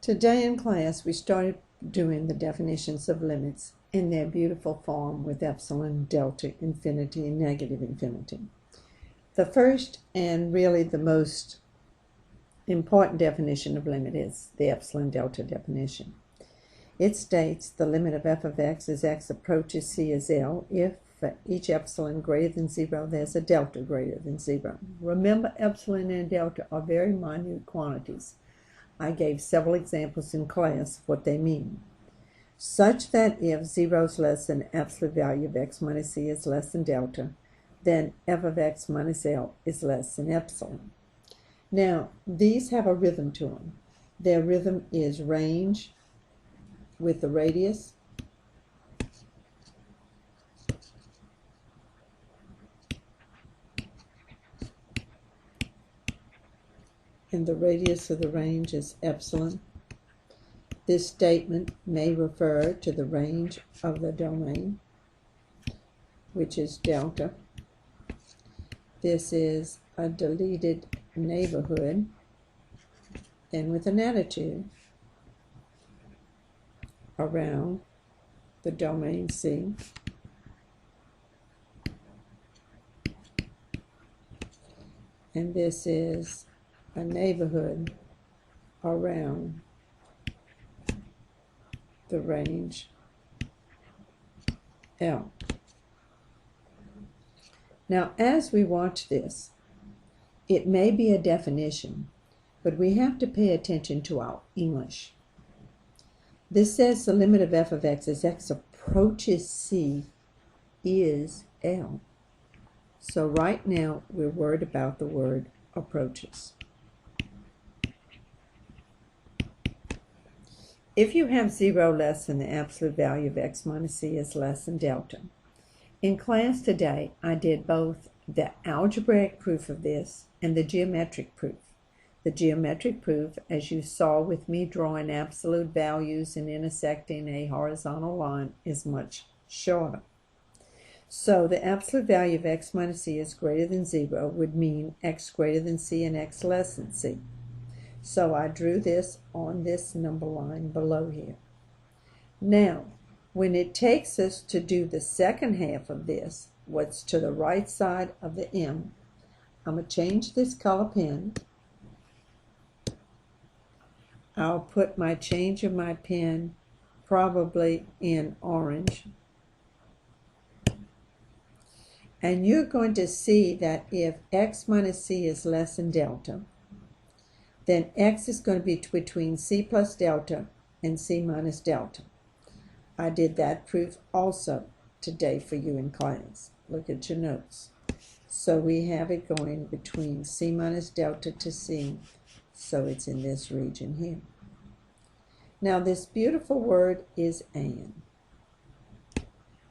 Today in class, we started doing the definitions of limits in their beautiful form with epsilon, delta, infinity, and negative infinity. The first and really the most important definition of limit is the epsilon delta definition. It states the limit of f of x as x approaches c as L if for each epsilon greater than 0, there's a delta greater than 0. Remember, epsilon and delta are very minute quantities. I gave several examples in class of what they mean. Such that if 0 is less than the absolute value of x minus c is less than delta, then f of x minus L is less than epsilon. Now, these have a rhythm to them. Their rhythm is range with the radius, and the radius of the range is epsilon. This statement may refer to the range of the domain, which is delta. This is a deleted neighborhood, and with an attitude around the domain C. And this is a neighborhood around the range L. Now, as we watch this, it may be a definition, but we have to pay attention to our English. This says the limit of f of x as x approaches c is L. So right now, we're worried about the word approaches. If you have 0 less than the absolute value of x minus c is less than delta. In class today, I did both the algebraic proof of this and the geometric proof. The geometric proof, as you saw with me drawing absolute values and intersecting a horizontal line, is much shorter. So the absolute value of x minus c is greater than 0 would mean x greater than c and x less than c. So I drew this on this number line below here. Now, when it takes us to do the second half of this, what's to the right side of the M, I'm going to change this color pen. I'll put my change of my pen probably in orange. And you're going to see that if x minus c is less than delta, then x is going to be between c plus delta and c minus delta. I did that proof also today for you in class. Look at your notes. So we have it going between c minus delta to c, so it's in this region here. Now this beautiful word is and.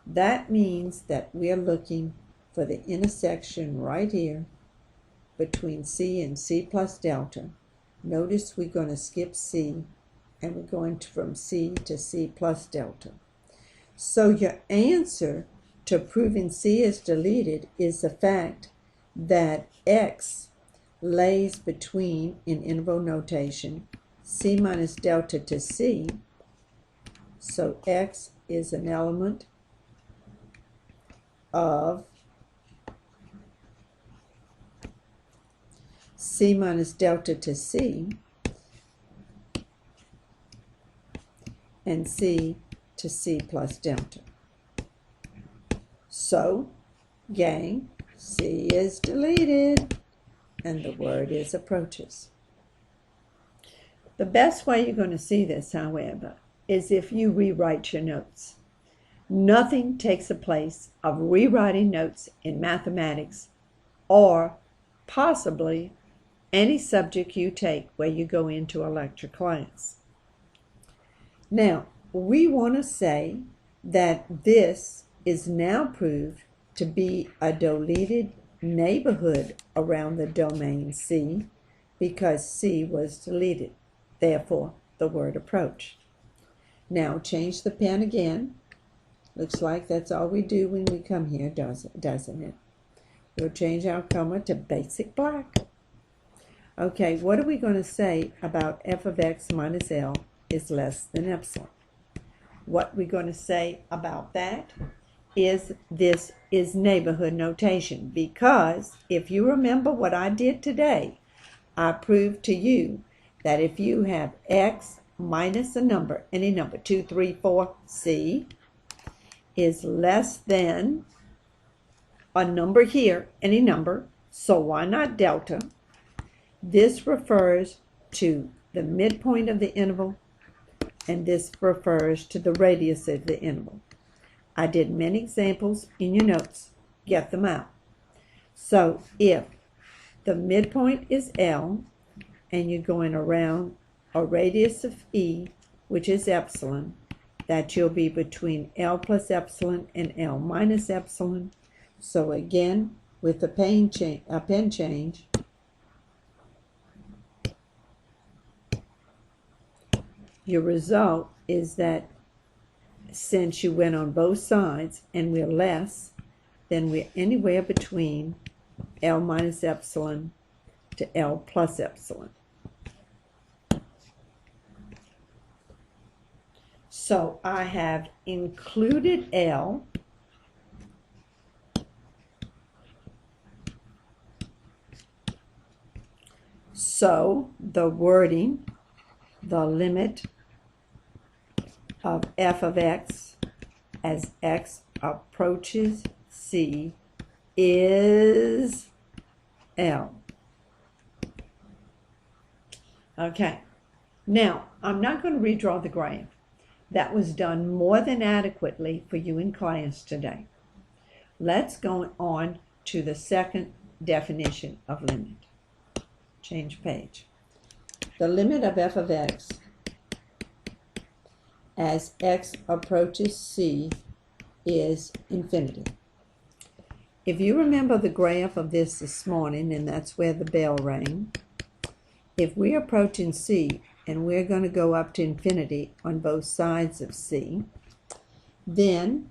That means that we are looking for the intersection right here between c and c plus delta. Notice we're going to skip c, and we're going from c to c plus delta. So your answer to proving c is deleted is the fact that x lays between, in interval notation, c minus delta to c. So x is an element of c minus delta to c, and c to c plus delta. So, gang, c is deleted, and the word is approaches. The best way you're going to see this, however, is if you rewrite your notes. Nothing takes the place of rewriting notes in mathematics or possibly any subject you take where you go into a lecture class. Now, we want to say that this is now proved to be a deleted neighborhood around the domain C because C was deleted. Therefore, the word approach. Now, change the pen again. Looks like that's all we do when we come here, doesn't it? We'll change our color to basic black. Okay, what are we going to say about f of x minus L is less than epsilon? What we're going to say about that is this is neighborhood notation, because if you remember what I did today, I proved to you that if you have x minus a number, any number, 2, 3, 4, c, is less than a number here, any number, so why not delta? This refers to the midpoint of the interval, and this refers to the radius of the interval. I did many examples in your notes. Get them out. So if the midpoint is L, and you're going around a radius of E, which is epsilon, that you'll be between L plus epsilon and L minus epsilon. So again, with the pen change, your result is that since you went on both sides and we're less, then we're anywhere between L minus epsilon to L plus epsilon. So I have included L so the wording, the limit of f of x as x approaches c is L. Okay, now I'm not going to redraw the graph. That was done more than adequately for you in class today. Let's go on to the second definition of limit. Change page. The limit of f of x as x approaches c is infinity. If you remember the graph of this morning, and that's where the bell rang, if we're approaching c and we're going to go up to infinity on both sides of c, then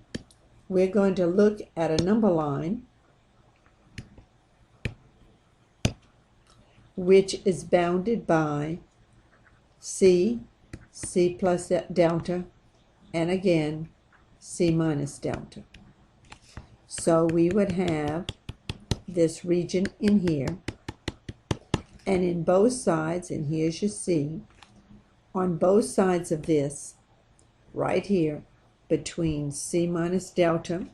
we're going to look at a number line which is bounded by c, c plus delta, and again c minus delta. So we would have this region in here, and in both sides, and here's your c, on both sides of this, right here, between c minus delta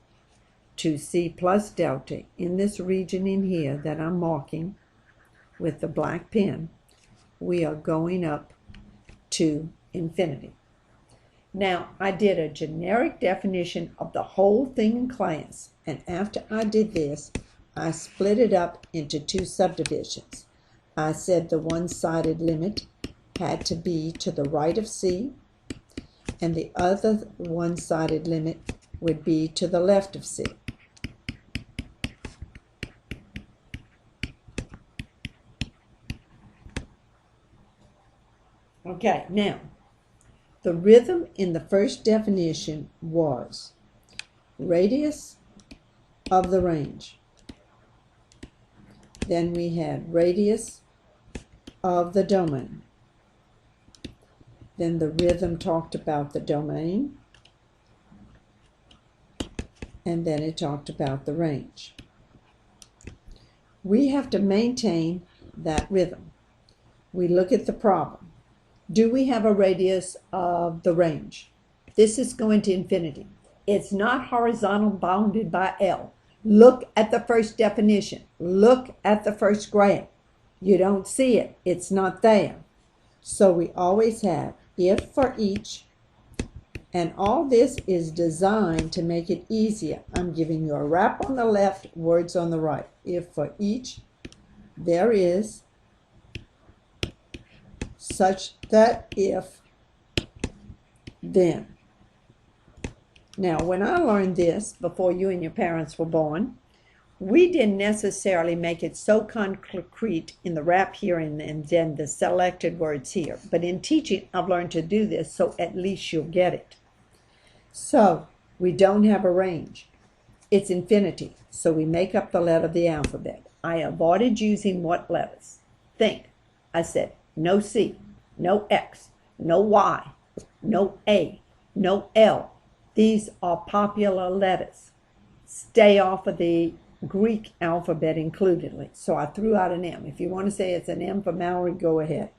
to c plus delta, in this region in here that I'm marking with the black pen, we are going up to infinity. Now, I did a generic definition of the whole thing in class, and after I did this, I split it up into two subdivisions. I said the one-sided limit had to be to the right of c, and the other one-sided limit would be to the left of c. Okay, now, the rhythm in the first definition was radius of the range. Then we had radius of the domain. Then the rhythm talked about the domain, and then it talked about the range. We have to maintain that rhythm. We look at the problem. Do we have a radius of the range? This is going to infinity. It's not horizontal bounded by L. Look at the first definition. Look at the first graph. You don't see it. It's not there. So we always have if for each, and all this is designed to make it easier. I'm giving you a rap on the left, words on the right. If for each there is such that if, then. Now, when I learned this before you and your parents were born, we didn't necessarily make it so concrete in the rap here and then the selected words here. But in teaching, I've learned to do this so at least you'll get it. So, we don't have a range. It's infinity. So we make up the letter of the alphabet. I avoided using what letters? Think. I said, no C, no X, no Y, no A, no L. These are popular letters. Stay off of the Greek alphabet includedly. So I threw out an M. If you want to say it's an M for Mallory, go ahead.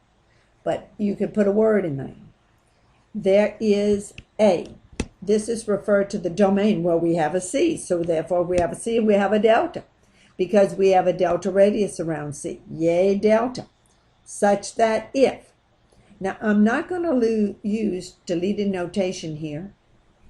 But you could put a word in there. There is A. This is referred to the domain where we have a C. So therefore we have a C and we have a delta. Because we have a delta radius around C. Yay, delta. Such that if. Now I'm not going to use deleted notation here.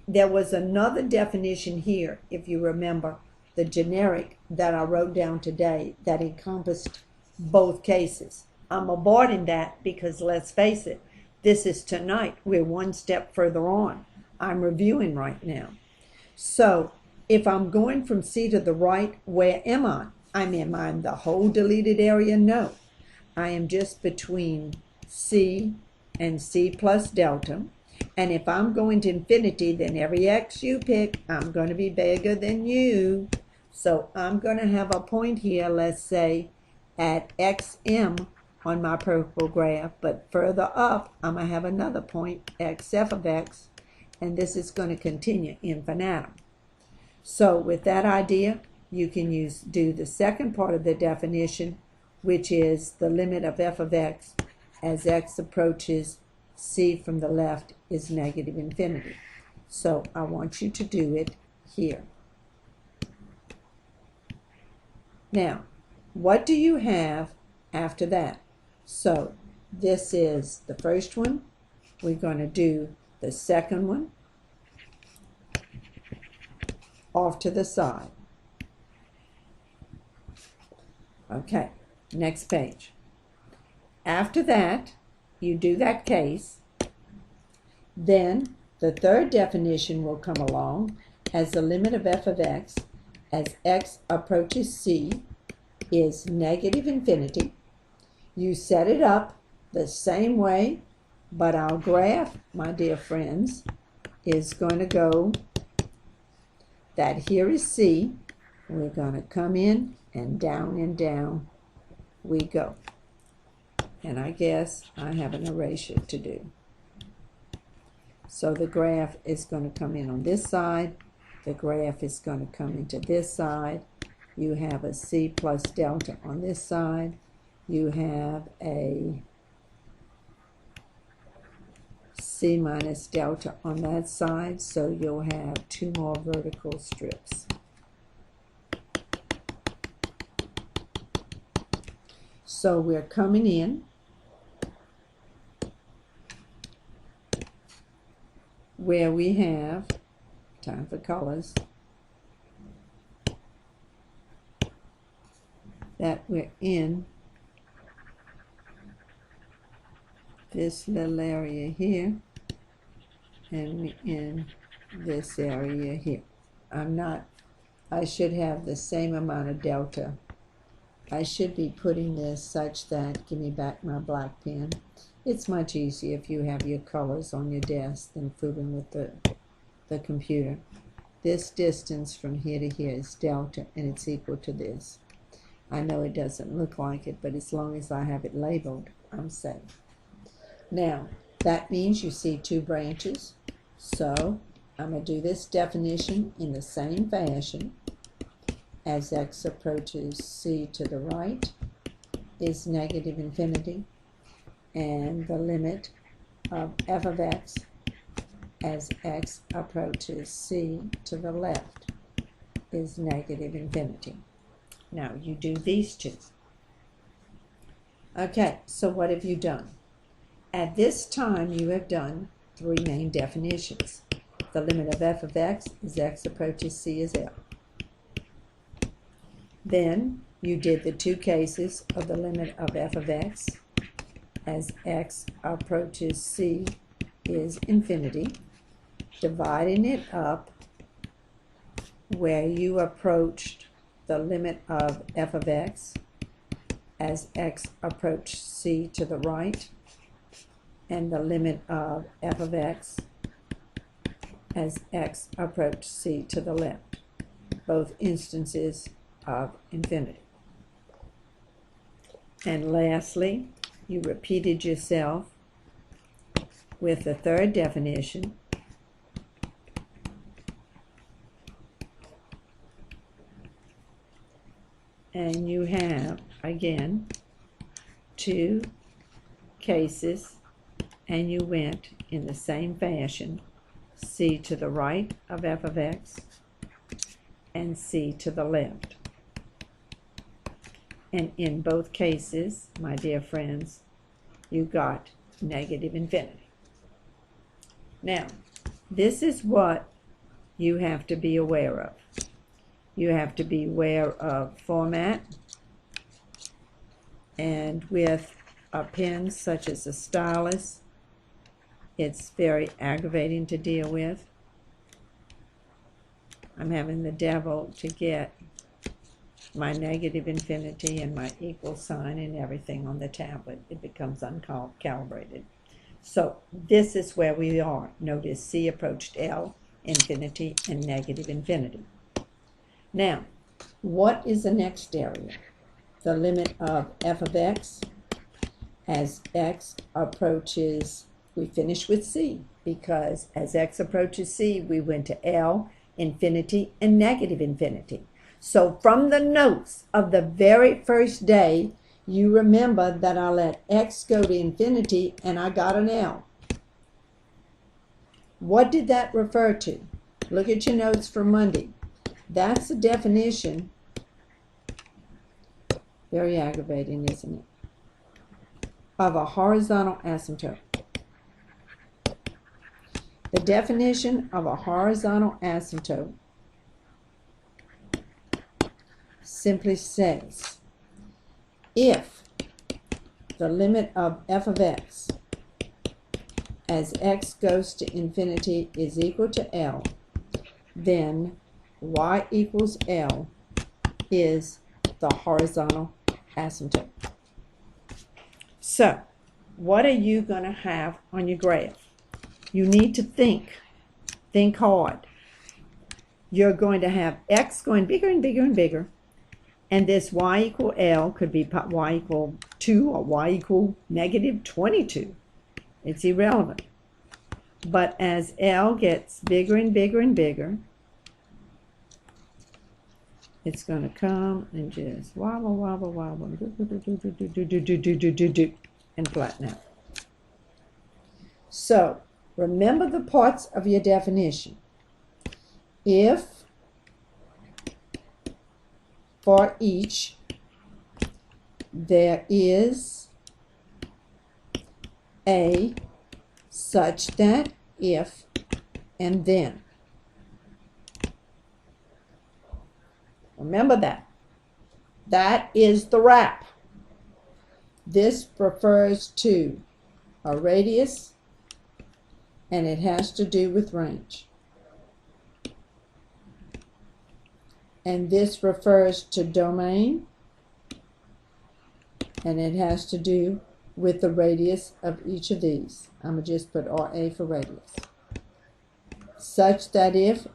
There was another definition here, if you remember, the generic that I wrote down today that encompassed both cases. I'm aborting that because let's face it, this is tonight. We're one step further on. I'm reviewing right now. So if I'm going from C to the right, where am I? Am I in the whole deleted area? No. I am just between C and C plus delta. And if I'm going to infinity, then every X you pick, I'm going to be bigger than you. So I'm going to have a point here, let's say, at XM on my purple graph. But further up, I'm going to have another point, XF of X. And this is going to continue infinitum. So with that idea, you can do the second part of the definition, which is the limit of f of x as x approaches c from the left is negative infinity. So I want you to do it here. Now, what do you have after that? So this is the first one. We're going to do the second one off to the side. Okay, next page. After that, you do that case. Then the third definition will come along as the limit of f of x as x approaches c is negative infinity. You set it up the same way, but our graph, my dear friends, is going to go that here is c. We're going to come in and down we go. And I guess I have an erasure to do. So the graph is going to come in on this side. The graph is going to come into this side. You have a C plus delta on this side. You have a C minus delta on that side. So you'll have two more vertical strips. So we're coming in where we have, time for colors, that we're in this little area here, and we're in this area here. I should have the same amount of delta. I should be putting this such that, give me back my black pen. It's much easier if you have your colors on your desk than fooling with the computer. This distance from here to here is delta, and it's equal to this. I know it doesn't look like it, but as long as I have it labeled, I'm safe. Now, that means you see two branches. So I'm going to do this definition in the same fashion. As x approaches c to the right is negative infinity, and the limit of f of x as x approaches c to the left is negative infinity. Now you do these two. Okay, so what have you done? At this time you have done three main definitions. The limit of f of x as x approaches c is L. Then you did the two cases of the limit of f of x as x approaches c is infinity, dividing it up where you approached the limit of f of x as x approached c to the right, and the limit of f of x as x approached c to the left, both instances of infinity. And lastly, you repeated yourself with the third definition. And you have, again, two cases, and you went in the same fashion, c to the right of f of x and c to the left. And in both cases, my dear friends, you got negative infinity. Now, this is what you have to be aware of. You have to be aware of format, and with a pen such as a stylus, it's very aggravating to deal with. I'm having the devil to get my negative infinity and my equal sign and everything on the tablet. It becomes uncalibrated. So this is where we are. Notice C approached L, infinity, and negative infinity. Now, what is the next area? The limit of f of x as x approaches, we finish with c, because as x approaches c, we went to L, infinity, and negative infinity. So from the notes of the very first day, you remember that I let x go to infinity and I got an L. What did that refer to? Look at your notes for Monday. That's the definition. Very aggravating, isn't it? Of a horizontal asymptote. The definition of a horizontal asymptote simply says, if the limit of f of x as x goes to infinity is equal to L, then y equals L is the horizontal asymptote. So, what are you going to have on your graph? You need to think hard. You're going to have x going bigger and bigger and bigger, and this y equal L could be y equal 2 or y equal negative 22. It's irrelevant. But as L gets bigger and bigger and bigger, it's going to come and just wobble, wobble, wobble, and flatten out. So, remember the parts of your definition. If for each there is a such that, if, and then. Remember that. That is the wrap. This refers to a radius, and it has to do with range. And this refers to domain, and it has to do with the radius of each of these. I'm going to just put RA for radius. Such that if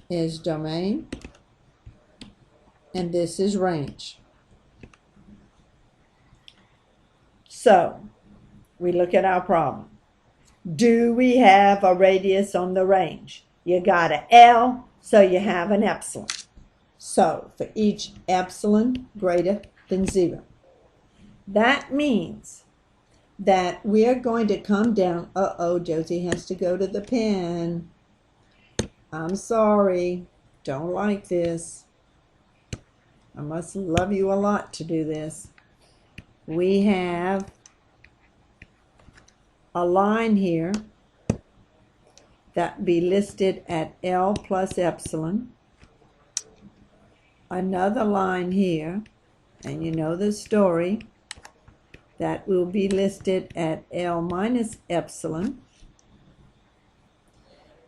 is domain, and this is range. So, we look at our problem. Do we have a radius on the range? You got an L, so you have an epsilon. So, for each epsilon greater than 0. That means that we're going to come down. Uh-oh, Josie has to go to the pen. I'm sorry. Don't like this. I must love you a lot to do this. We have a line here that be listed at L plus epsilon. Another line here, and you know the story, that will be listed at L minus epsilon.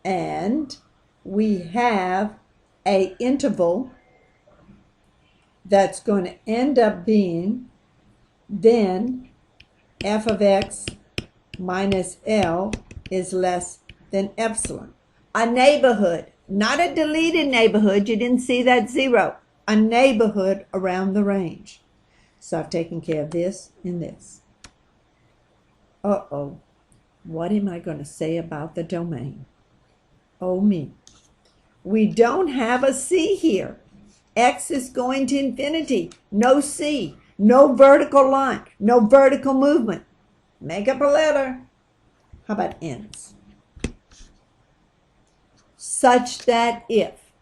And we have an interval that's going to end up being then f of x minus L is less than epsilon. A neighborhood, not a deleted neighborhood. You didn't see that 0. A neighborhood around the range. So I've taken care of this and this. Uh-oh. What am I going to say about the domain? Oh, me. We don't have a C here. X is going to infinity. No C. No vertical line. No vertical movement. Make up a letter. How about ends? Such that if.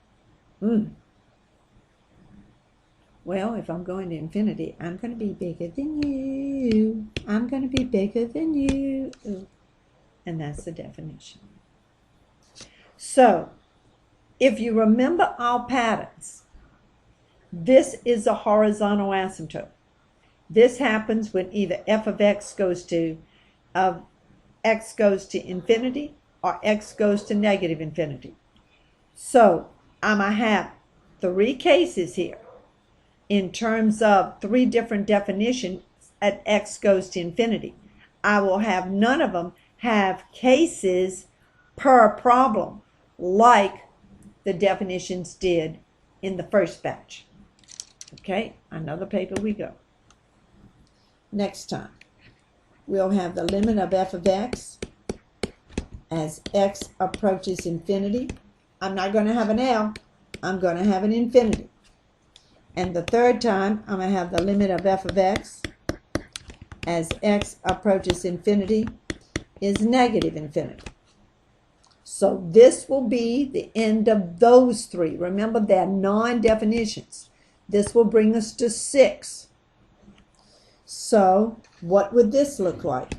Well, if I'm going to infinity, I'm going to be bigger than you. I'm going to be bigger than you. And that's the definition. So, if you remember our patterns, this is a horizontal asymptote. This happens when either f of x goes to infinity or x goes to negative infinity. So I'm going to have three cases here in terms of three different definitions at x goes to infinity. I will have none of them have cases per problem like the definitions did in the first batch. Okay, another paper we go. Next time, we'll have the limit of f of x as x approaches infinity. I'm not going to have an L, I'm going to have an infinity. And the third time, I'm going to have the limit of f of x as x approaches infinity is negative infinity. So this will be the end of those three. Remember, they're non-definitions. This will bring us to 6. So what would this look like?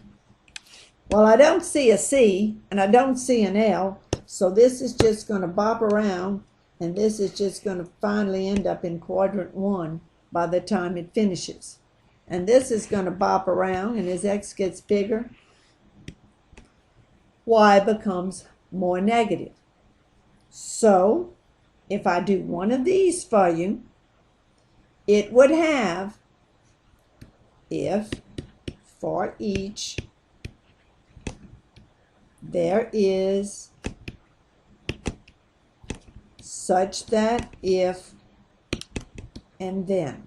Well, I don't see a C and I don't see an L, so this is just going to bop around, and this is just going to finally end up in quadrant 1 by the time it finishes. And this is going to bop around, and as x gets bigger, y becomes more negative. So if I do one of these for you, it would have if for each there is such that if and then.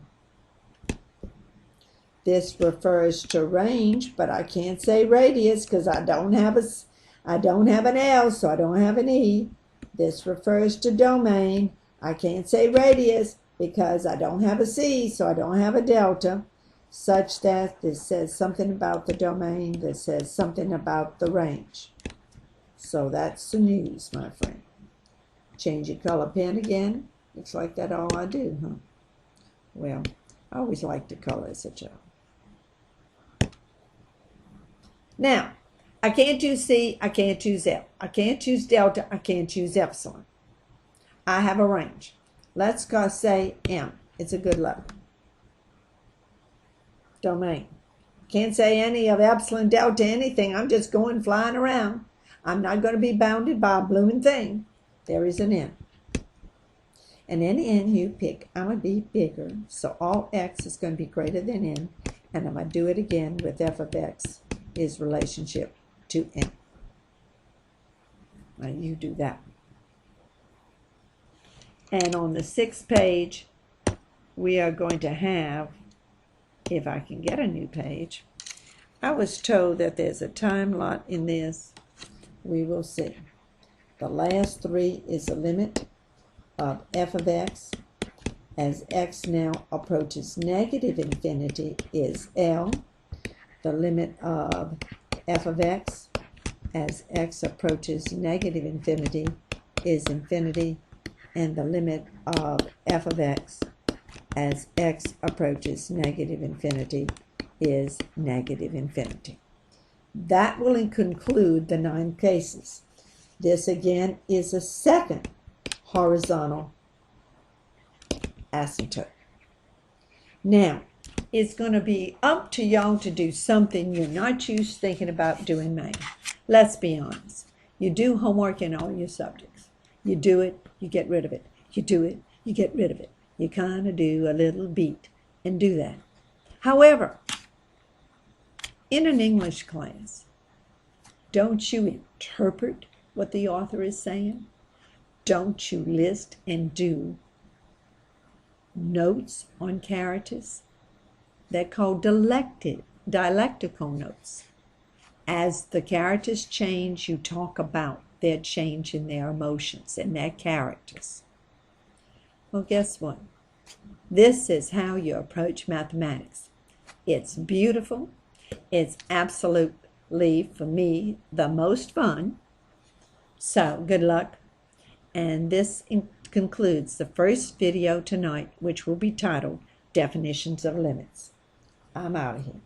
This refers to range, but I can't say radius because I don't have an L, so I don't have an E. This refers to domain. I can't say radius because I don't have a C, so I don't have a delta. Such that this says something about the domain, this says something about the range. So that's the news, my friend. Change your color pen again. Looks like that's all I do, huh? Well, I always liked the color as a child. Now, I can't choose C, I can't choose L. I can't choose delta, I can't choose epsilon. I have a range. Let's go say M. It's a good letter. Domain. Can't say any of epsilon, delta, anything. I'm just going flying around. I'm not going to be bounded by a blooming thing. There is an N. And any N you pick, I'm going to be bigger. So all X is going to be greater than N. And I'm going to do it again with f of X is relationship to N. Now you do that. And on the 6th page, we are going to have, if I can get a new page, I was told that there's a time lot in this. We will see. The last 3 is the limit of f of x as x now approaches negative infinity is L. The limit of f of x as x approaches negative infinity is infinity. And the limit of f of x as x approaches negative infinity is negative infinity. That will conclude the 9 cases. This again is a second horizontal asymptote. Now, it's going to be up to y'all to do something you're not used to thinking about doing math. Let's be honest. You do homework in all your subjects. You do it, you get rid of it. You do it, you get rid of it. You kind of do a little beat and do that. However, in an English class, don't you interpret what the author is saying? Don't you list and do notes on characters? They're called dialectical notes. As the characters change, you talk about their change in their emotions and their characters. Well, guess what? This is how you approach mathematics. It's beautiful. It's absolutely, for me, the most fun. So, good luck. And this concludes the first video tonight, which will be titled Definitions of Limits. I'm out of here.